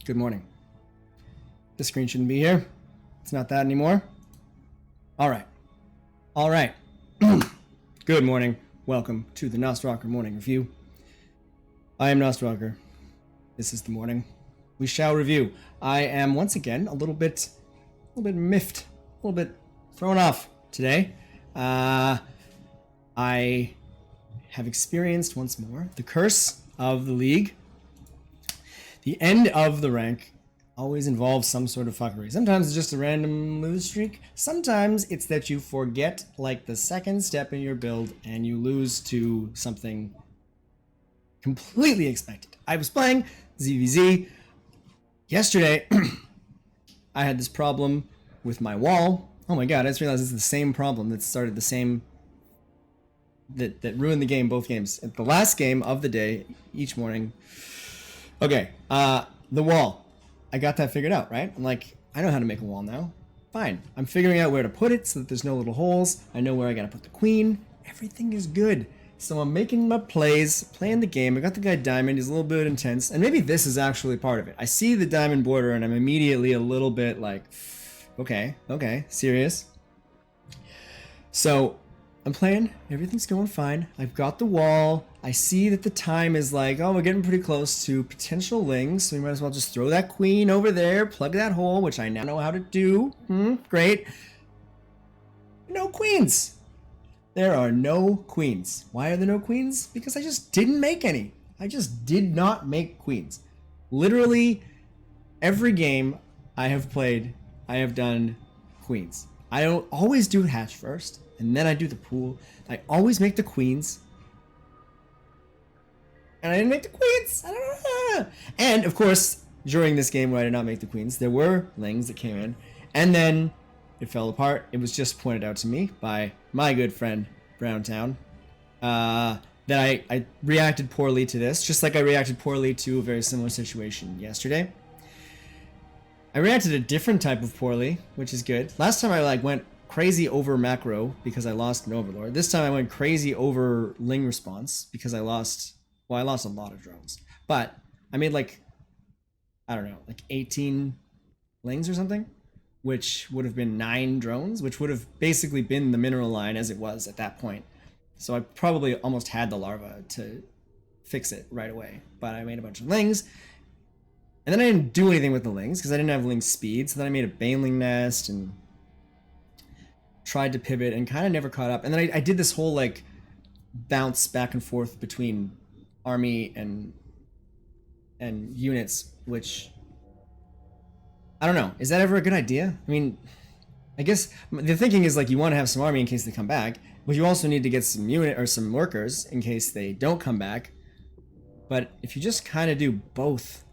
Good morning. This screen shouldn't be here. It's not that anymore. All right. Good morning. Welcome to the Nostrocker Morning Review. I am Nostrocker. This is the morning. We shall review. I am once again a little bit miffed, a little bit thrown off today. I have experienced once more the curse of the league. The end of the rank always involves some sort of fuckery. Sometimes it's just a random lose streak. Sometimes it's that you forget like the second step in your build and you lose to something completely expected. I was playing ZVZ yesterday. I had this problem with my wall. Oh my god, I just realized it's the same problem that started the same that ruined the game both games. At the last game of the day, each morning. Okay, the wall. I got that figured out, right? I'm like, I know how to make a wall now. Fine. I'm figuring out where to put it so that there's no little holes. I know where I gotta put the queen. Everything is good. So I'm making my plays, playing the game. I got the guy Diamond. He's a little bit intense. And maybe this is actually part of it. I see the Diamond border and I'm immediately a little bit like, okay, serious. So I'm playing, everything's going fine. I've got the wall. I see that the time is like, oh, we're getting pretty close to potential lings, so we might as well just throw that queen over there, plug that hole, which I now know how to do. Great. No queens. There are no queens. Why are there no queens? Because I just didn't make any. I just did not make queens. Literally, every game I have played, I have done queens. I don't always do hatch first. And then I do the pool. I always make the queens. And I didn't make the queens. I don't know. And, of course, during this game where I did not make the queens, there were lings that came in. And then it fell apart. It was just pointed out to me by my good friend, Browntown, that I reacted poorly to this, just like I reacted poorly to a very similar situation yesterday. I reacted a different type of poorly, which is good. Last time I went crazy over macro because I lost an overlord. This time I went crazy over ling response because I lost a lot of drones. But I made like 18 lings or something, which would have been 9 drones, which would have basically been the mineral line as it was at that point. So I probably almost had the larva to fix it right away. But I made a bunch of lings. And then I didn't do anything with the lings because I didn't have ling speed. So then I made a baneling nest and tried to pivot and kind of never caught up. And then I did this whole like bounce back and forth between army and units, which I don't know. Is that ever a good idea? I mean, I guess the thinking is like you want to have some army in case they come back, but you also need to get some unit or some workers in case they don't come back. But if you just kind of do both,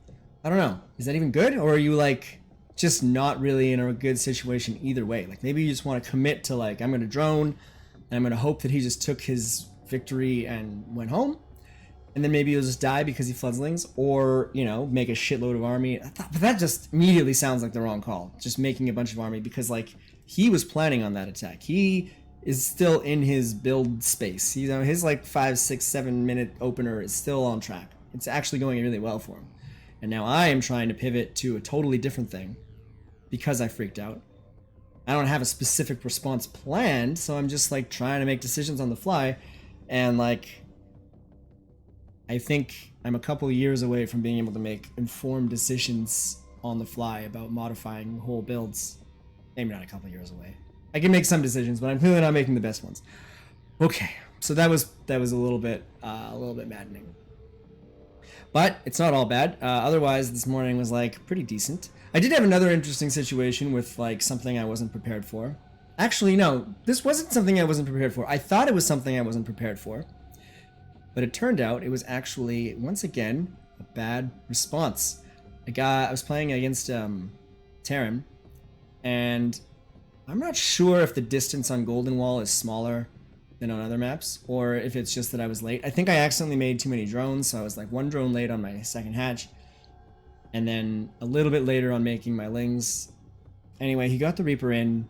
I don't know. Is that even good? Or are you like just not really in a good situation either way? Like maybe you just want to commit to like, I'm going to drone and I'm going to hope that he just took his victory and went home. And then maybe he'll just die because he floods lings, or, you know, make a shitload of army. But that just immediately sounds like the wrong call. Just making a bunch of army because like he was planning on that attack. He is still in his build space. You know, his like 5, 6, 7 minute opener is still on track. It's actually going really well for him. And now I am trying to pivot to a totally different thing. Because I freaked out. I don't have a specific response planned, so I'm just like trying to make decisions on the fly. And like, I think I'm a couple of years away from being able to make informed decisions on the fly about modifying whole builds. Maybe not a couple of years away. I can make some decisions, but I'm clearly not making the best ones. Okay, so that was a little bit maddening. But it's not all bad. Otherwise, this morning was like pretty decent. I did have another interesting situation with like something I wasn't prepared for. Actually, no, this wasn't something I wasn't prepared for. I thought it was something I wasn't prepared for. But it turned out it was actually, once again, a bad response. I was playing against Terran, and I'm not sure if the distance on Golden Wall is smaller than on other maps, or if it's just that I was late. I think I accidentally made too many drones, so I was like 1 drone late on my second hatch, and then a little bit later on making my lings. Anyway, he got the Reaper in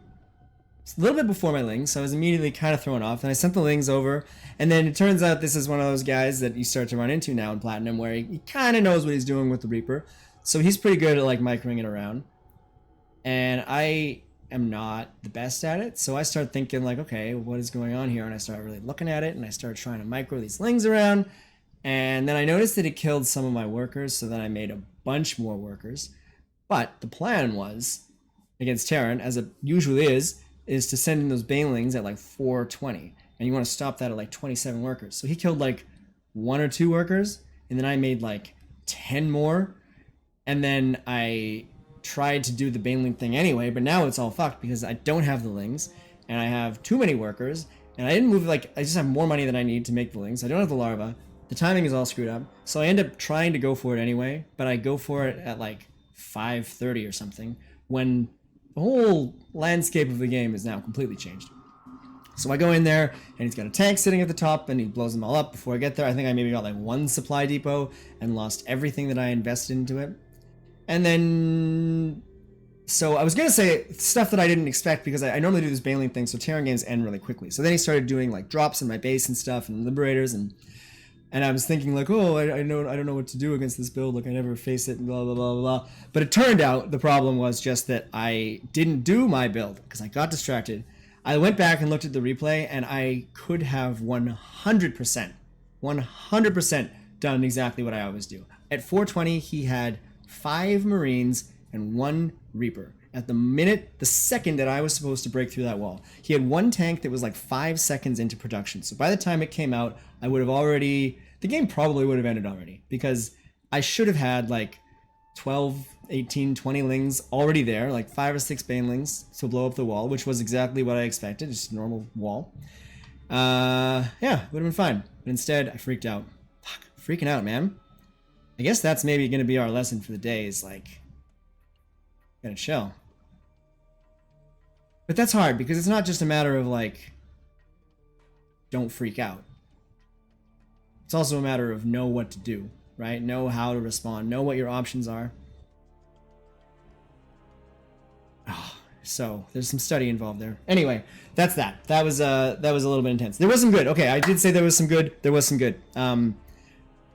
a little bit before my lings, so I was immediately kind of thrown off. And I sent the lings over, and then it turns out this is one of those guys that you start to run into now in Platinum, where he kind of knows what he's doing with the Reaper. So he's pretty good at like microing it around. And I am not the best at it. So I start thinking like, okay, what is going on here? And I start really looking at it and I start trying to micro these lings around. And then I noticed that it killed some of my workers. So then I made a bunch more workers. But the plan was, against Terran, as it usually is to send in those banelings at like 420. And you want to stop that at like 27 workers. So he killed like 1 or 2 workers. And then I made like 10 more. And then I tried to do the baneling thing anyway, but now it's all fucked because I don't have the lings and I have too many workers and I didn't move, like, I just have more money than I need to make the lings. I don't have the larva. The timing is all screwed up. So I end up trying to go for it anyway, but I go for it at like 5:30 or something when the whole landscape of the game is now completely changed. So I go in there and he's got a tank sitting at the top and he blows them all up before I get there. I think I maybe got like 1 supply depot and lost everything that I invested into it. And then, so I was going to say stuff that I didn't expect because I normally do this baneling thing, so Terran games end really quickly. So then he started doing like drops in my base and stuff and liberators, and I was thinking like, oh, I don't know what to do against this build, like I never face it and blah, blah, blah, blah. But it turned out the problem was just that I didn't do my build because I got distracted. I went back and looked at the replay and I could have 100% done exactly what I always do. At 420, he had 5 Marines and 1 Reaper. At the second that I was supposed to break through that wall, he had 1 tank that was like 5 seconds into production. So by the time it came out, I would have already, the game probably would have ended already because I should have had like 12, 18, 20 lings already there, like 5 or 6 banelings to blow up the wall, which was exactly what I expected, just a normal wall. Yeah, would have been fine. But instead, I freaked out. Fuck, freaking out, man. I guess that's maybe going to be our lesson for the day is like, gotta chill. But that's hard because it's not just a matter of like, don't freak out. It's also a matter of know what to do, right? Know how to respond, know what your options are. Oh, so there's some study involved there. Anyway, that's that. That was a little bit intense. There was some good. Okay, I did say there was some good. There was some good.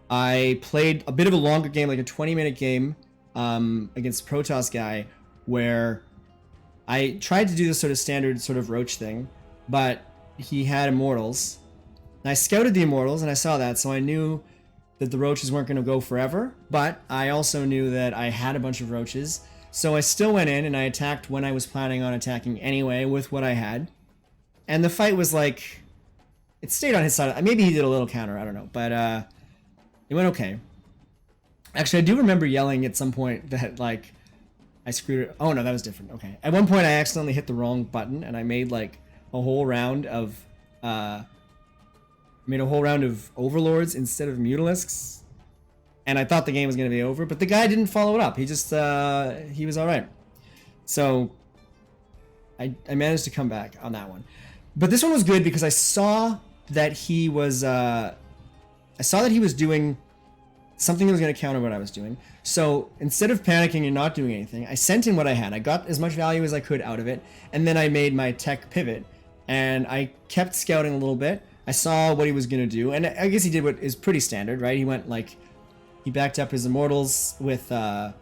I played a bit of a longer game, like a 20-minute game against a Protoss guy where I tried to do this sort of standard sort of roach thing, but he had immortals. And I scouted the immortals and I saw that, so I knew that the roaches weren't going to go forever, but I also knew that I had a bunch of roaches. So I still went in and I attacked when I was planning on attacking anyway with what I had. And the fight was like, it stayed on his side. Maybe he did a little counter, I don't know, but it went okay. Actually, I do remember yelling at some point that, like, I screwed it. Oh, no, that was different. Okay. At one point, I accidentally hit the wrong button, and I made, like, a whole round of, Overlords instead of Mutalisks. And I thought the game was going to be over, but the guy didn't follow it up. He just, he was all right. So, I managed to come back on that one. But this one was good because I saw that he was, doing something that was going to counter what I was doing. So instead of panicking and not doing anything, I sent in what I had. I got as much value as I could out of it, and then I made my tech pivot, and I kept scouting a little bit. I saw what he was going to do, and I guess he did what is pretty standard, right? He went like, he backed up his immortals with some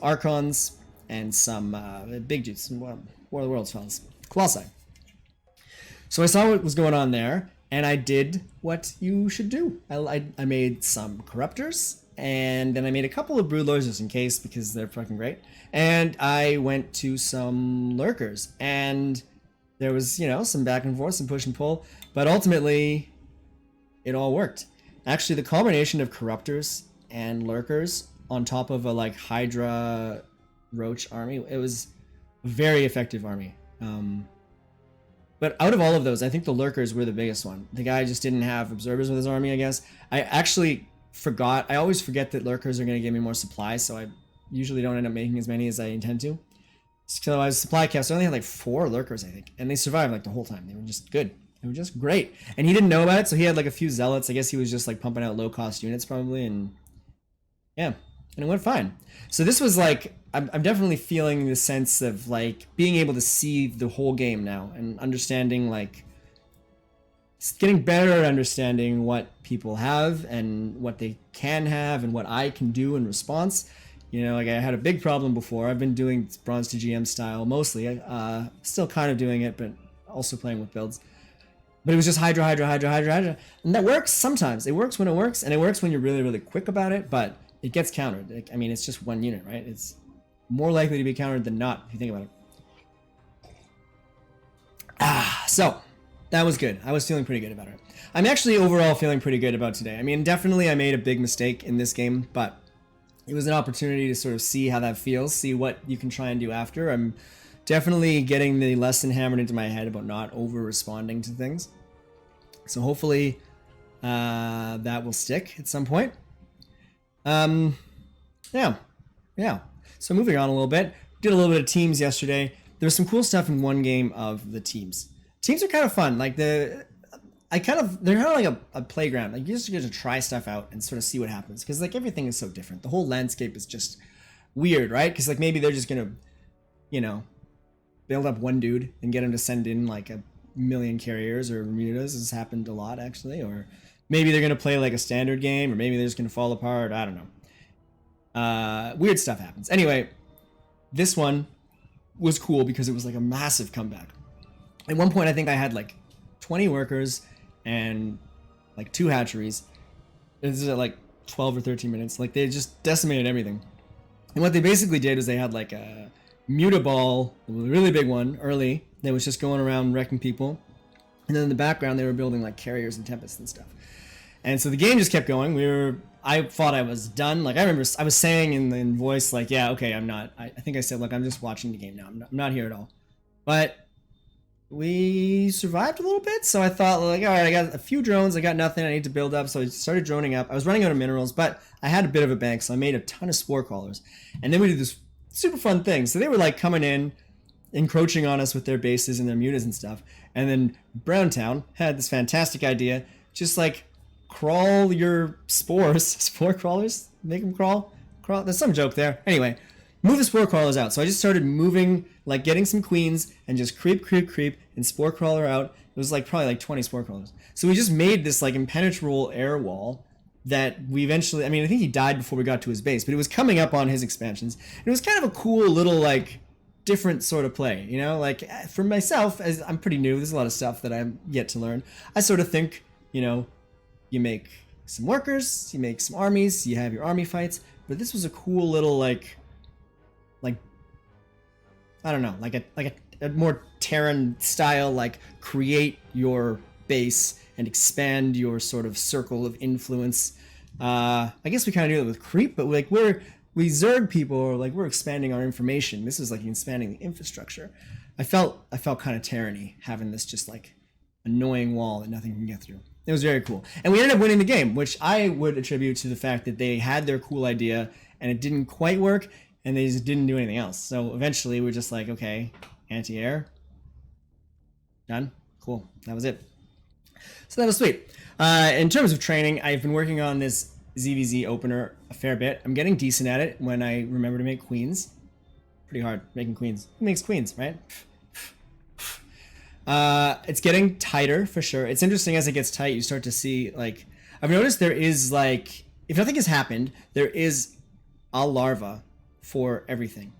Archons and some big dudes, some War of the Worlds fellas, Colossi. So I saw what was going on there, and I did what you should do. I made some Corruptors, and then I made a couple of Broodlords just in case, because they're fucking great. And I went to some Lurkers, and there was, you know, some back and forth, some push and pull, but ultimately, it all worked. Actually, the combination of Corruptors and Lurkers on top of a, like, Hydra Roach army, it was a very effective army. But out of all of those, I think the Lurkers were the biggest one. The guy just didn't have Observers with his army, I guess. I actually forgot. I always forget that Lurkers are going to give me more supplies, so I usually don't end up making as many as I intend to. So I was supply capped, so I only had like 4 Lurkers, I think. And they survived like the whole time. They were just good. They were just great. And he didn't know about it, so he had like a few Zealots. I guess he was just like pumping out low-cost units probably, and yeah. And it went fine. So this was like, I'm definitely feeling the sense of like being able to see the whole game now and understanding like getting better at understanding what people have and what they can have and what I can do in response. You know, like I had a big problem before. I've been doing bronze to GM style mostly. Still kind of doing it, but also playing with builds. But it was just Hydra, Hydra, Hydra, Hydra, Hydra. And that works sometimes. It works when it works, and it works when you're really, really quick about it, but it gets countered. I mean, it's just one unit, right? It's more likely to be countered than not, if you think about it. So that was good. I was feeling pretty good about it. I'm actually overall feeling pretty good about today. I mean, definitely I made a big mistake in this game, but it was an opportunity to sort of see how that feels, see what you can try and do after. I'm definitely getting the lesson hammered into my head about not over-responding to things. So hopefully that will stick at some point. Yeah. So moving on a little bit. Did a little bit of teams yesterday. There was some cool stuff in one game of the teams. Teams are kind of fun. Like they're kind of like a playground. Like you just get to try stuff out and sort of see what happens. Because like everything is so different. The whole landscape is just weird, right? Because like maybe they're just gonna, you know, build up one dude and get him to send in like a million carriers or Bermudas. This has happened a lot actually. Or maybe they're gonna play like a standard game, or maybe they're just gonna fall apart. I don't know. Weird stuff happens. Anyway, this one was cool because it was like a massive comeback. At one point, I think I had like 20 workers and like 2 hatcheries. This is at like 12 or 13 minutes. Like they just decimated everything. And what they basically did was they had like a mutaball, a really big one early, that was just going around wrecking people. And then in the background, they were building like carriers and tempests and stuff. And so the game just kept going. I thought I was done. Like I remember I was saying in voice like, yeah, okay, I'm not. I think I said, look, I'm just watching the game now. I'm not here at all. But we survived a little bit, so I thought like, all right, I got a few drones, I got nothing, I need to build up, so I started droning up. I was running out of minerals, but I had a bit of a bank, so I made a ton of spore crawlers. And then we did this super fun thing. So they were like coming in, encroaching on us with their bases and their mutas and stuff. And then Browntown had this fantastic idea, just like crawl your spore crawlers, make them crawl. There's some joke there. Anyway, move the spore crawlers out. So I just started moving, like getting some queens and just creep, and spore crawler out. It was like probably like 20 spore crawlers. So we just made this like impenetrable air wall that we eventually, I mean, I think he died before we got to his base, but it was coming up on his expansions. And it was kind of a cool little like different sort of play, you know, like for myself, as I'm pretty new, there's a lot of stuff that I'm yet to learn. I sort of think, you know, you make some workers, you make some armies, you have your army fights, but this was a cool little like I don't know, like a more Terran style, like create your base and expand your sort of circle of influence. I guess we kind of do it with creep, but like we Zerg people, or like we're expanding our information. This is like expanding the infrastructure. I felt kind of Terran-y having this just like annoying wall that nothing can get through. It was very cool. And we ended up winning the game, which I would attribute to the fact that they had their cool idea and it didn't quite work, and they just didn't do anything else. So eventually we're just like, okay, anti-air, done, cool, that was it. So that was sweet. In terms of training, I've been working on this ZVZ opener a fair bit. I'm getting decent at it when I remember to make queens. Pretty hard making queens. Who makes queens, right? It's getting tighter for sure. It's interesting as it gets tight, you start to see like, I've noticed there is like, if nothing has happened, there is a larva for everything.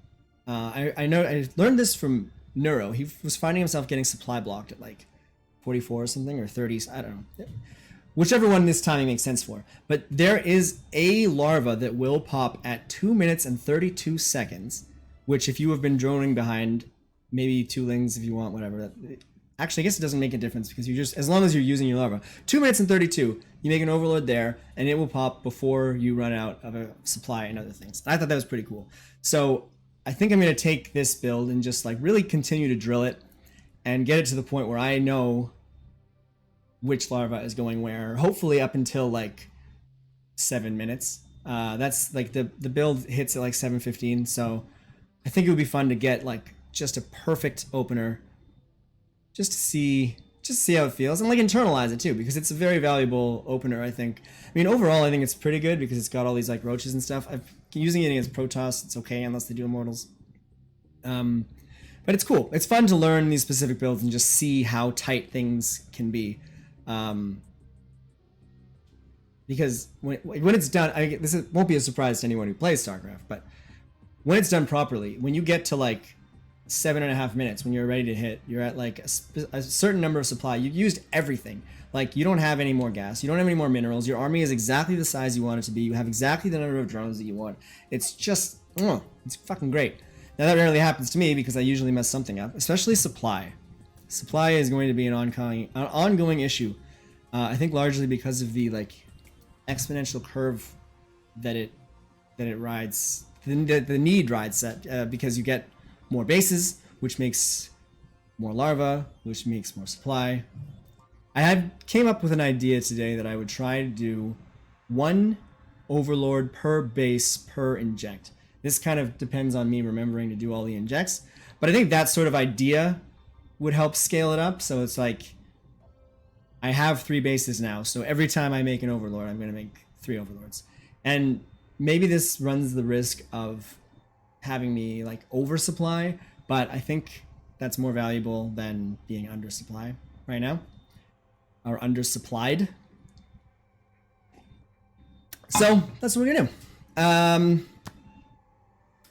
I know I learned this from Neuro. He was finding himself getting supply blocked at like 44 or something, or 30s. I don't know. Whichever one this timing makes sense for. But there is a larva that will pop at 2 minutes and 32 seconds, which if you have been droning behind, maybe 2 lings if you want, whatever. Actually, I guess it doesn't make a difference because you just, as long as you're using your larva. 2 minutes and 32, you make an overload there, and it will pop before you run out of a supply and other things. I thought that was pretty cool. So I think I'm going to take this build and just like really continue to drill it and get it to the point where I know which larva is going where, hopefully up until like 7 minutes. That's like the build hits at like 7:15, so I think it would be fun to get like just a perfect opener just to see how it feels and like internalize it too, because it's a very valuable opener, I think. I mean, overall, I think it's pretty good because it's got all these like roaches and stuff. I'm using it against Protoss. It's okay unless they do immortals. But it's cool. It's fun to learn these specific builds and just see how tight things can be. Because when it's done, won't be a surprise to anyone who plays StarCraft, but when it's done properly, when you get to like 7.5 minutes, when you're ready to hit, you're at like a certain number of supply. You've used everything. Like, you don't have any more gas. You don't have any more minerals. Your army is exactly the size you want it to be. You have exactly the number of drones that you want. It's just, it's fucking great. Now, that rarely happens to me because I usually mess something up, especially supply. Supply is going to be an ongoing issue. I think largely because of the like exponential curve that it rides, the need rides that because you get more bases, which makes more larvae, which makes more supply. I came up with an idea today that I would try to do 1 overlord per base per inject. This kind of depends on me remembering to do all the injects, but I think that sort of idea would help scale it up. So it's like, I have 3 bases now, so every time I make an overlord, I'm going to make 3 overlords. And maybe this runs the risk of having me like oversupply, but I think that's more valuable than being undersupply right now, or undersupplied. So that's what we're gonna do.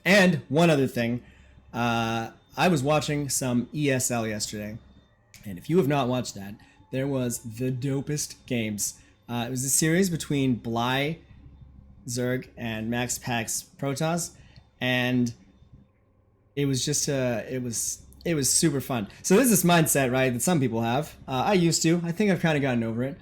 And one other thing, I was watching some ESL yesterday, and if you have not watched that, there was the dopest games. It was a series between Bly, Zerg, and Max Pax Protoss, and it was just it was super fun. So there's this mindset, right, that some people have. I used to. I think I've kind of gotten over it.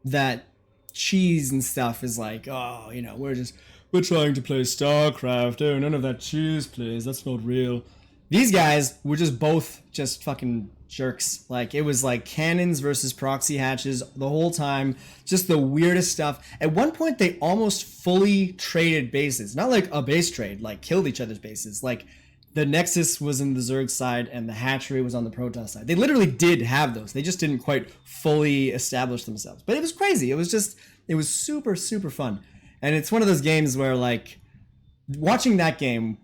That cheese and stuff is like, oh, you know, we're trying to play StarCraft. Oh, none of that cheese, please. That's not real. These guys were just both just fucking jerks. Like, it was like cannons versus proxy hatches the whole time. Just the weirdest stuff. At one point, they almost fully traded bases. Not like a base trade, like killed each other's bases. Like, the Nexus was in the Zerg side and the hatchery was on the Protoss side. They literally did have those. They just didn't quite fully establish themselves. But it was crazy. It was super, super fun. And it's one of those games where, like, watching that game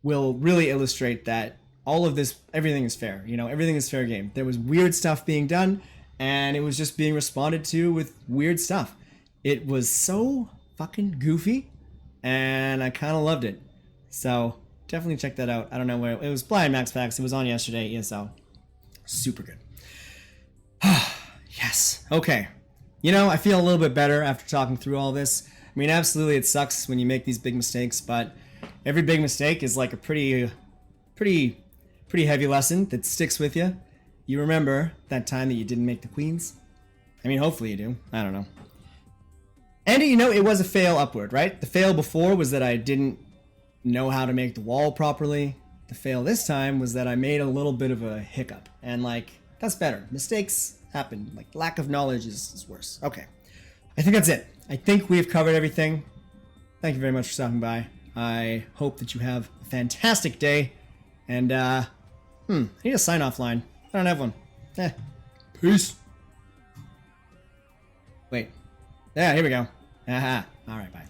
will really illustrate that all of this, everything is fair. You know, everything is fair game. There was weird stuff being done, and it was just being responded to with weird stuff. It was so fucking goofy, and I kind of loved it. So definitely check that out. I don't know where it was. Blind Max Packs. It was on yesterday. ESL. Super good. Yes. Okay. You know, I feel a little bit better after talking through all this. I mean, absolutely, it sucks when you make these big mistakes, but every big mistake is like a pretty heavy lesson that sticks with you. You remember that time that you didn't make the queens? I mean, hopefully you do. I don't know. And you know, it was a fail upward, right? The fail before was that I didn't know how to make the wall properly. The fail this time was that I made a little bit of a hiccup. And like, that's better. Mistakes happen. Like, lack of knowledge is worse. Okay. I think that's it. I think we've covered everything. Thank you very much for stopping by. I hope that you have a fantastic day. And, I need a sign-off line. I don't have one. Peace. Wait. Yeah, here we go. Aha. All right, bye.